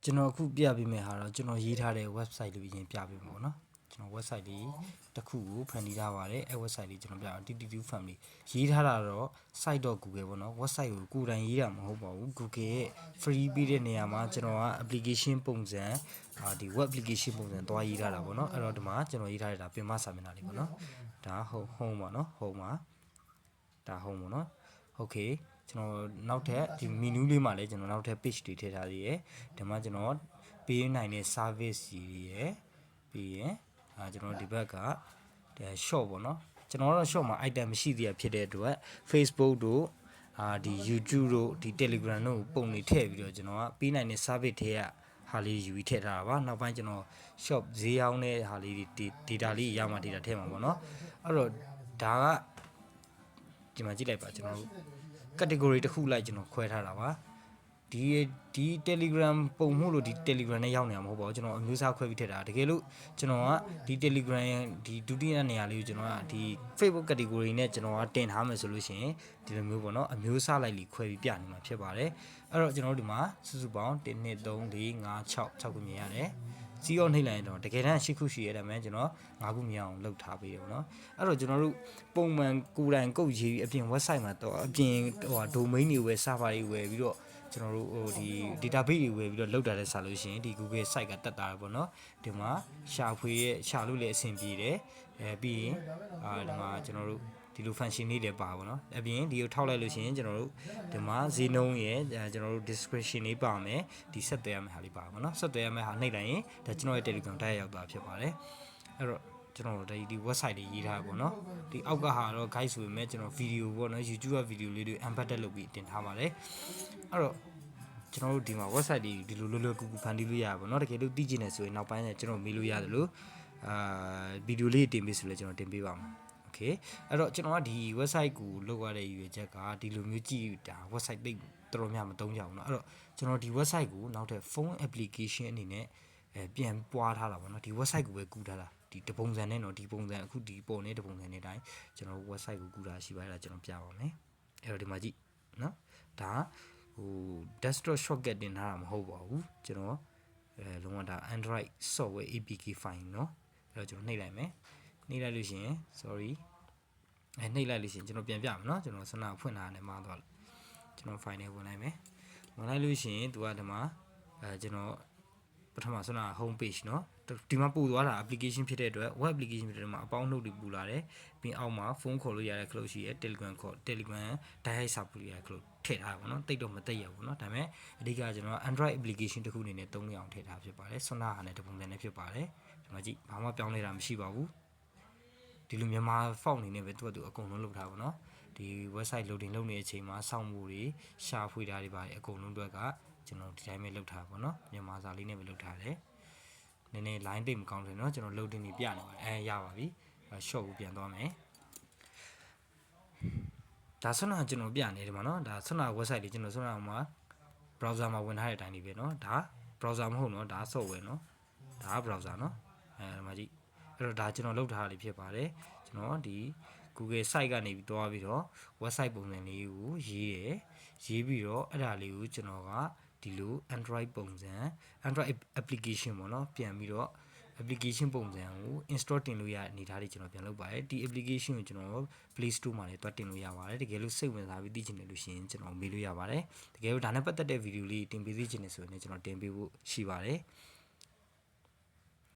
ကျွန်တော်အခုပြပေးမယ်ဟာတော့ကျွန်တော်ရေးထားတဲ့ website လေးရင်ပြပေးမှာပေါ့နော်ကျွန်တော် website လေးတစ်ခုကိုဖန်တီးထားပါတယ်အဲ website လေးကျွန်တော်ပြအောင် TT2 family ရေးထားတာတော့ site.google ပေါ့နော် website ကိုကိုယ်တိုင်ရေးတာမဟုတ်ပါဘူး Google ရဲ့ free ပေးတဲ့နေရာမှာကျွန်တော်က application ပုံစံဒီ web application ပုံစံသွားရေးထားတာပေါ့နော်အဲ့တော့ဒီမှာကျွန်တော်ရေးထားတဲ့ဒါပြင်မစာမျက်နှာလေးပေါ့နော်ဒါ home ပေါ့နော် home ပါဒါ home ပေါ့နော် okay ကျွန်တော်နောက်ထပ်ဒီ menu လေးမှာလည်းကျွန်တော်နောက်ထပ် page တွေထည့်ထားသေးတယ်ဒီမှာကျွန်တော်ပေးနိုင်တဲ့ service တွေရယ်ပြီးရင်ကျွန်တော်ဒီဘက်ကshop ပေါ့နော်ကျွန်တော်တို့ shop မှာ item မရှိသေးရဖြစ်တဲ့အတွက် Facebook တို့ဒီ YouTube တို့ဒီ Telegram တို့ပုံတွေထည့်ပြီးတော့ကျွန်တော်ကပေးနိုင်တဲ့ service ထဲကဟာလေးယူပြီးထည့်ထားတာပါနောက်ပိုင်းကျွန်တော် shop ဈေးရောင်းတဲ့ဟာလေးတွေ data လေးရမှာ data ထည့်မှာပေါ့နော်အဲ့တော့ဒါကဒီမှာကြည့်လိုက်ပါကျွန်တော်တို့ category တစ်ခုလိုက်ကျွန်တော်ခွဲထားတာပါဒီ Telegram ပုံမှုလို့ဒီ Telegram နဲ့ရောက်နေတာမဟုတ်ပါဘူးကျွန်တော်အမျိုးအစားခွဲပြီးထည့်တာတကယ်လို့ကျွန်တော်ကဒီ Telegram ဒီဒုတိယနေရာလေးကိုကျွန်တော်ကဒီ Facebook category နဲ့ကျွန်တော်ကတင်ထားမယ်ဆိုလို့ရှိရင်ဒီလိုမျိုးပေါ့နော်အမျိုးအစားလိုက်လီခွဲပြီးပြနေမှာဖြစ်ပါတယ်အဲ့တော့ကျွန်တော်တို့ဒီမှာစုစုပေါင်း1 2 3 4 5 6ခုမြင်ရတယ်စီးရောနှိမ့်လိုက်ရင်တော့တကယ်တမ်း8ခုရှိရတယ်မယ်ကျွန်တော်5ခုမြင်အောင်လုပ်ထားပေးတယ်ပေါ့နော်အဲ့တော့ကျွန်တော်တို့ပုံမှန်ကိုယ်တိုင်ကုတ်ရေးအပြင် website မှာတော့အပြင်domain တွေဝယ် server တွေဝယ်ပြီးတော့ကျွန်တော်တို့ဒီ database တွေဝယ်ပြီးတော့လောက်တာတဲ့ဆိုလို့ရှိရင်ဒီ Google site ကတက်တာပေါ့နော်ဒီမှာရှာဖွေရဲ့ရှာလို့လည်းအဆင်ပြေတယ်ပြီးရင်ဒီမှာကျွန်တော်တို့ဒီလို function လေးလည်းပါပါတော့အပြင်ဒီကိုထောက်လိုက်လို့ရှိရင်ကျွန်တော်တို့ဒီမှာဈေးနှုန်းရဲ့ကျွန်တော်တို့ description လေးပါမယ်ဒီဆက်သွယ်ရမယ့်ဟာလေးပါပါเนาะဆက်သွယ်ရမယ့်ဟာနှိပ်လိုက်ရင်ဒါကျွန်တော်ရဲ့ Telegram တိုက်ရောက်သွားဖြစ်ပါတယ်အဲ့တော့ကျွန်တော်တို့ဒီ website တွေရေးထားပါเนาะဒီအောက်ကဟာတော့ guide ဆိုပေမဲ့ကျွန်တော် video ပေါ့เนาะ YouTube က video လေးတွေ embedded လုပ်ပြီးတင်ထားပါတယ်အဲ့တော့ကျွန်တော်တို့ဒီမှာ website တွေဒီလိုလွယ်လွယ်ကူကူဖန်တီးလို့ရပါဘောเนาะတကယ်လို့သိကျင်နေဆိုရင်နောက်ပိုင်းကျကျွန်တော်မေးလို့ရတယ်လို့ဗီဒီယိုလေးတင်ပေးဆိုလဲကျွန်တော်တင်ပေးပါမယ်โอเคအဲ့တော့ကျွန်တော်ကဒီ website ကိုလုပ်ရတဲ့ရည်ရွယ်ချက်ကဒီလိုမျိုးကြည့်တာ website သိတော်တော်များမသုံးကြဘူးเนาะအဲ့တော့ကျွန်တော်ဒီ website ကိုနောက်ထပ် phone application အနေနဲ့ပြန်ပွားထားတာပေါ့เนาะဒီ website ကိုပဲကူထားတာဒီတပုံစံနဲ့เนาะဒီပုံစံအခုဒီပေါ်နေတပုံစံနဲ့တိုင်းကျွန်တော် website ကိုကူတာရှိပါတယ်ကျွန်တော်ပြပါမယ်အဲ့တော့ဒီမှာကြည့်เนาะဒါဟို desktop shortcut တင်ထားတာမဟုတ်ပါဘူးကျွန်တော်လုံးဝဒါ Android software APK file เนาะအဲ့တော့ကျွန်တော်နှိပ်လိုက်မယ်နှိပ်လိုက်လို့ရှိရင် sorry နှိပ်လိုက်လို့ရှိရင်ကျွန်တော်ပြန်ပြမယ်เนาะကျွန်တော်စနဖွင့်ထားတယ်မှားသွားလို့ကျွန်တော် file နဲ့ဝင်လိုက်မယ်ဝင်လိုက်လို့ရှိရင်သူကဒီမှာကျွန်တော်ပထမဆုံးက home page เนาะဒီမှာပို့သွားတာ application ဖြစ်တဲ့အတွက် web application ဖြစ်တဲ့မှာအပေါင်းနှုတ်တွေပူလာတယ်ပြီးအောက်မှာဖုန်းခေါ်လို့ရတဲ့ close ရှိရယ် Telegram ခေါ် Telegram direct support ရယ် close ထည့်ထားပါတော့တိတ်တော့မတိတ်ရဘူးเนาะဒါပေမဲ့အဓိကကျွန်တော် Android application တစ်ခုအနေနဲ့သုံးလို့အောင်ထည့်ထားဖြစ်ပါတယ်ဆွမ်းနာဟာနဲ့တပုံစံနဲ့ဖြစ်ပါတယ်ဒီမှာကြည့်ဘာမှပြောင်းလဲတာမရှိပါဘူးဒီလိုမြန်မာ font အနေနဲ့ပဲသူ့အတူအကုန်လုံးလုပ်ထားပါတော့ဒီ website loading လုပ်နေတဲ့အချိန်မှာစောင့်မှုတွေရှာဖွေတာတွေပါတယ်အကုန်လုံးအတွက်ကကျွန်တော်ဒီတိုင်းပဲလုပ်ထားပါတော့မြန်မာစာလေးနဲ့ပဲလုပ်ထားတယ်နည်းနည်း line တိတ်မကောင်းတယ်เนาะကျွန်တော် loading တွေပြနေပါတယ်ရပါပြီ short ကိုပြန်သွားမယ်ဒါဆွမ်းနာကျွန်တော်ပြနေတယ်မှာเนาะဒါဆွမ်းနာ website လေးကျွန်တော်ဆွမ်းနာမှာ browser မှာဝင်ထားတဲ့အတိုင်းလေးပဲเนาะဒါ browser မဟုတ်เนาะဒါ software เนาะဒါ browser เนาะဒီမှာကြည့်အဲ့တော့ဒါကျွန်တော်လုပ်ထားတာလေးဖြစ်ပါတယ်ကျွန်တော်ဒီ Google site ကနေပြီးတွားပြီးတော့ website ပုံစံလေးကိုရေးပြီးတော့အဲ့ဒါလေးကိုကျွန်တော်ကဒီလို Android ပုံစံ Android application ပေါ့เนาะပြန်ပြီးတော့ application ပုံစံကို install တင်လို့ရအနေထားတွေကျွန်တော်ပြန်လုပ်ပါတယ်ဒီ application ကိုကျွန်တော် Play Store မှာလည်းတွားတင်လို့ရပါတယ်တကယ်လို့စိတ်ဝင်စားပြီးသိချင်တယ်လို့ရှိရင်ကျွန်တော်မေးလို့ရပါတယ်တကယ်လို့ဒါနဲ့ပတ်သက်တဲ့ဗီဒီယိုလေးတင်ပေးသိချင်တယ်ဆိုရင်ကျွန်တော်တင်ပေးဖို့ရှိပါတယ်